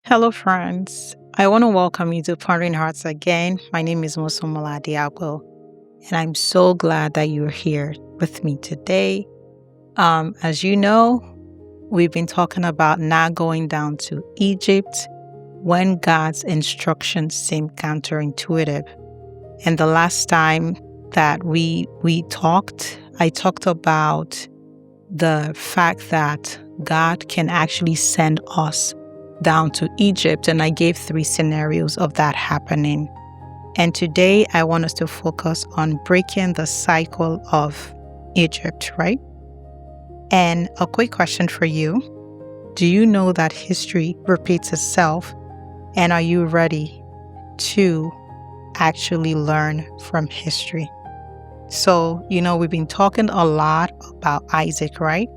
Hello, friends. I want to welcome you to Pondering Hearts again. My name is Mosomola Diabo, and I'm so glad that you're here with me today. As you know, we've been talking about not going down to Egypt when God's instructions seem counterintuitive. And the last time that we talked, I talked about the fact that God can actually send us down to Egypt, and I gave 3 scenarios of that happening. And today I want us to focus on breaking the cycle of Egypt, right? And a quick question for you. Do you know that history repeats itself? And are you ready to actually learn from history? So, we've been talking a lot about Isaac, right?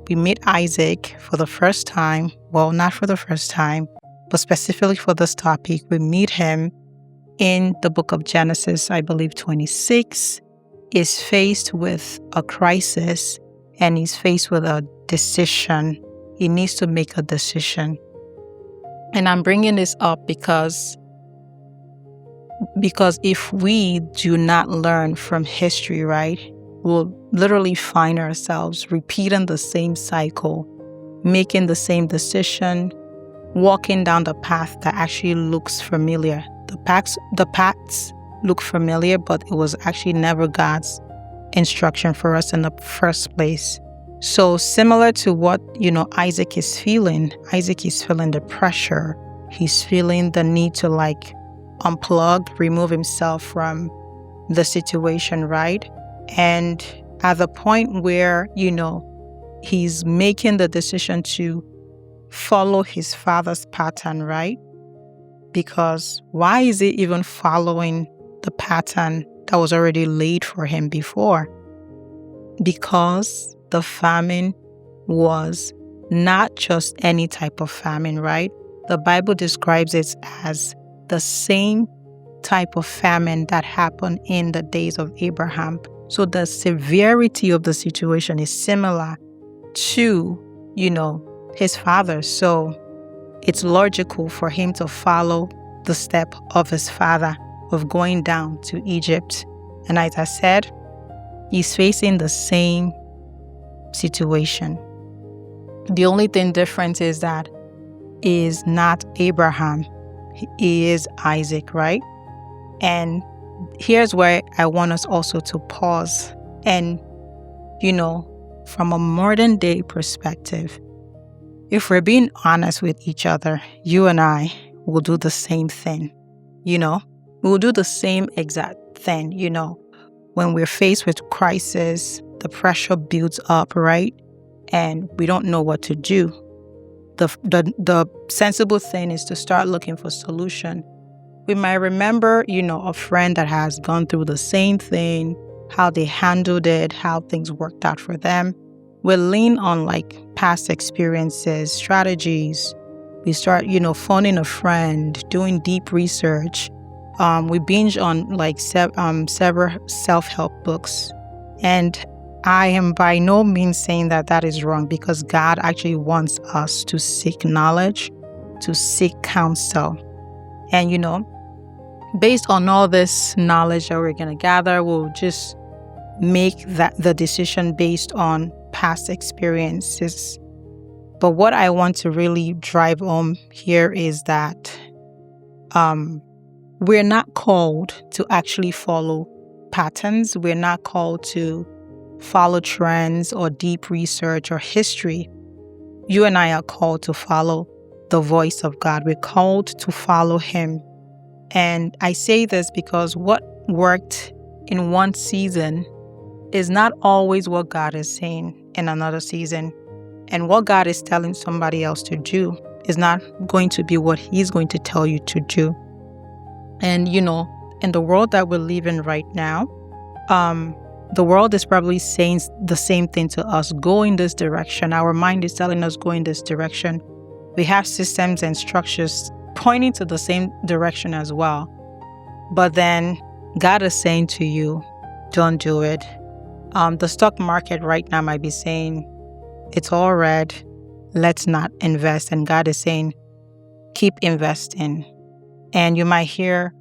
We meet Isaac for the first time. Well, not for the first time, but specifically for this topic, we meet him in the book of Genesis, I believe 26, is faced with a crisis and he's faced with a decision. He needs to make a decision. And I'm bringing this up because if we do not learn from history, right, we'll literally find ourselves repeating the same cycle, making the same decision, walking down the path that actually looks familiar. The paths look familiar, but it was actually never God's instruction for us in the first place. So similar to what, Isaac is feeling the pressure. He's feeling the need to unplug, remove himself from the situation, right? And at the point where, he's making the decision to follow his father's pattern, right? Because why is he even following the pattern that was already laid for him before? Because the famine was not just any type of famine, right? The Bible describes it as the same type of famine that happened in the days of Abraham. So the severity of the situation is similar to, his father. So it's logical for him to follow the step of his father of going down to Egypt. And as I said, he's facing the same situation. The only thing different is that is not Abraham. He is Isaac, right? And here's where I want us also to pause and, from a modern day perspective, if we're being honest with each other, you and I will do the same thing, we'll do the same exact thing, when we're faced with crisis, the pressure builds up, right? And we don't know what to do. The sensible thing is to start looking for solution. We might remember, a friend that has gone through the same thing, how they handled it, how things worked out for them. We'll lean on past experiences, strategies. We start, phoning a friend, doing deep research. We binge on several self-help books. And I am by no means saying that is wrong, because God actually wants us to seek knowledge, to seek counsel. And, based on all this knowledge that we're going to gather, we'll just make the decision based on past experiences. But what I want to really drive home here is that we're not called to actually follow patterns. We're not called to follow trends or deep research or history. You and I are called to follow the voice of God. We're called to follow Him. And I say this because what worked in one season is not always what God is saying in another season. And what God is telling somebody else to do is not going to be what He's going to tell you to do. And, in the world that we live in right now, the world is probably saying the same thing to us: go in this direction. Our mind is telling us go in this direction. We have systems and structures pointing to the same direction as well. But then God is saying to you, don't do it. The stock market right now might be saying, it's all red, let's not invest. And God is saying, keep investing. And you might hear,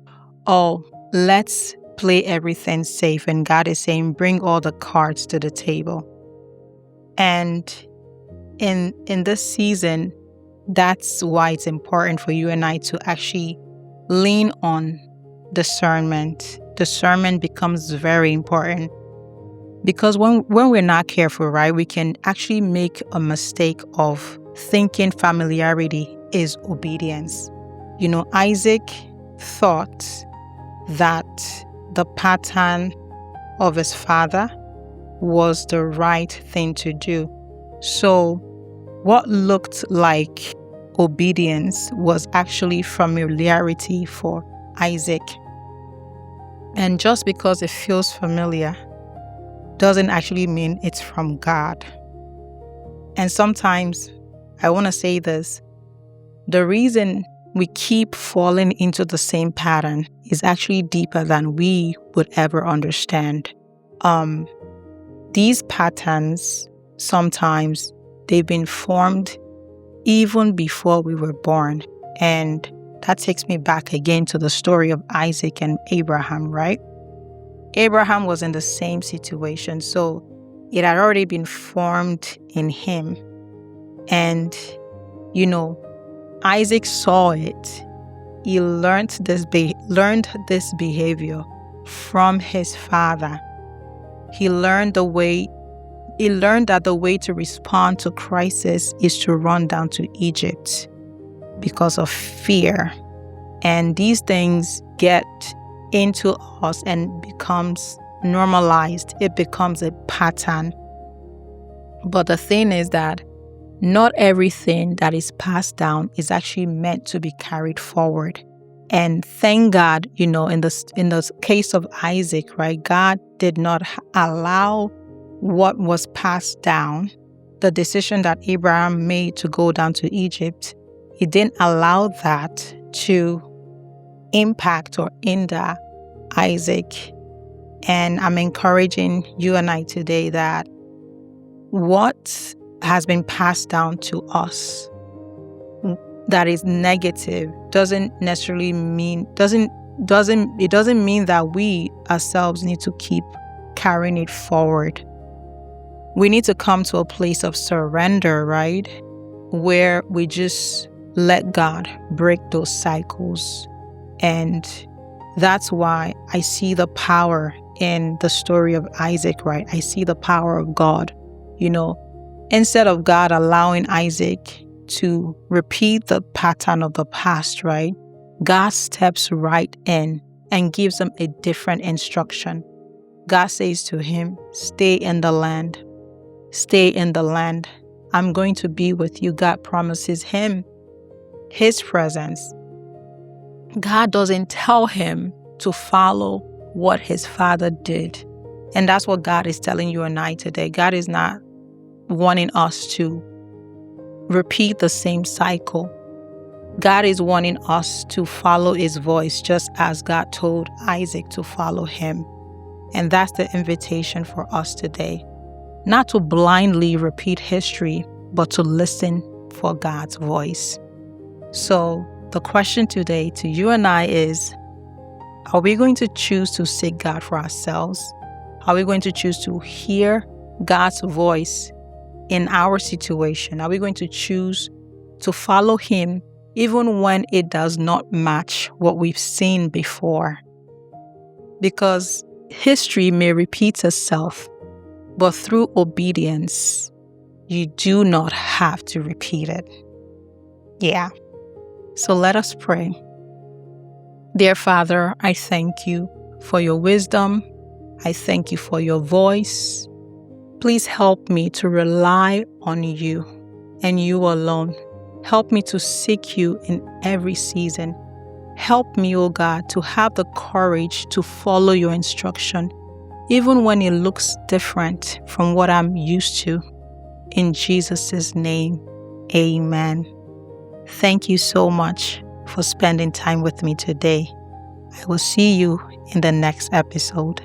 oh, let's play everything safe. And God is saying, bring all the cards to the table. And in this season, that's why it's important for you and I to actually lean on discernment. Discernment becomes very important because when we're not careful, right, we can actually make a mistake of thinking familiarity is obedience. You know, Isaac thought that the pattern of his father was the right thing to do. So what looked like obedience was actually familiarity for Isaac. And just because it feels familiar doesn't actually mean it's from God. And sometimes, I want to say this, the reason we keep falling into the same pattern is actually deeper than we would ever understand. These patterns, sometimes they've been formed even before we were born. And that takes me back again to the story of Isaac and Abraham, right? Abraham was in the same situation, so it had already been formed in him. And, you know, Isaac saw it. He learned this behavior from his father. He learned that the way to respond to crisis is to run down to Egypt because of fear. And these things get into us and becomes normalized. It becomes a pattern. But the thing is that not everything that is passed down is actually meant to be carried forward. And thank God, you know, in the case of Isaac, right, God did not allow what was passed down, the decision that Abraham made to go down to Egypt, he didn't allow that to impact or hinder Isaac. And I'm encouraging you and I today that what has been passed down to us that is negative doesn't mean that we ourselves need to keep carrying it forward. We need to come to a place of surrender, right? Where we just let God break those cycles. And that's why I see the power in the story of Isaac, right? I see the power of God. You know, instead of God allowing Isaac to repeat the pattern of the past, right? God steps right in and gives him a different instruction. God says to him, stay in the land. Stay in the land. I'm going to be with you. God promises him his presence. God doesn't tell him to follow what his father did. And that's what God is telling you and I today. God is not wanting us to repeat the same cycle. God is wanting us to follow his voice just as God told Isaac to follow him. And that's the invitation for us today. Not to blindly repeat history, but to listen for God's voice. So the question today to you and I is, are we going to choose to seek God for ourselves? Are we going to choose to hear God's voice in our situation? Are we going to choose to follow him even when it does not match what we've seen before? Because history may repeat itself, but through obedience, you do not have to repeat it. Yeah. So let us pray. Dear Father, I thank you for your wisdom. I thank you for your voice. Please help me to rely on you and you alone. Help me to seek you in every season. Help me, O God, to have the courage to follow your instruction, even when it looks different from what I'm used to. In Jesus' name, amen. Thank you so much for spending time with me today. I will see you in the next episode.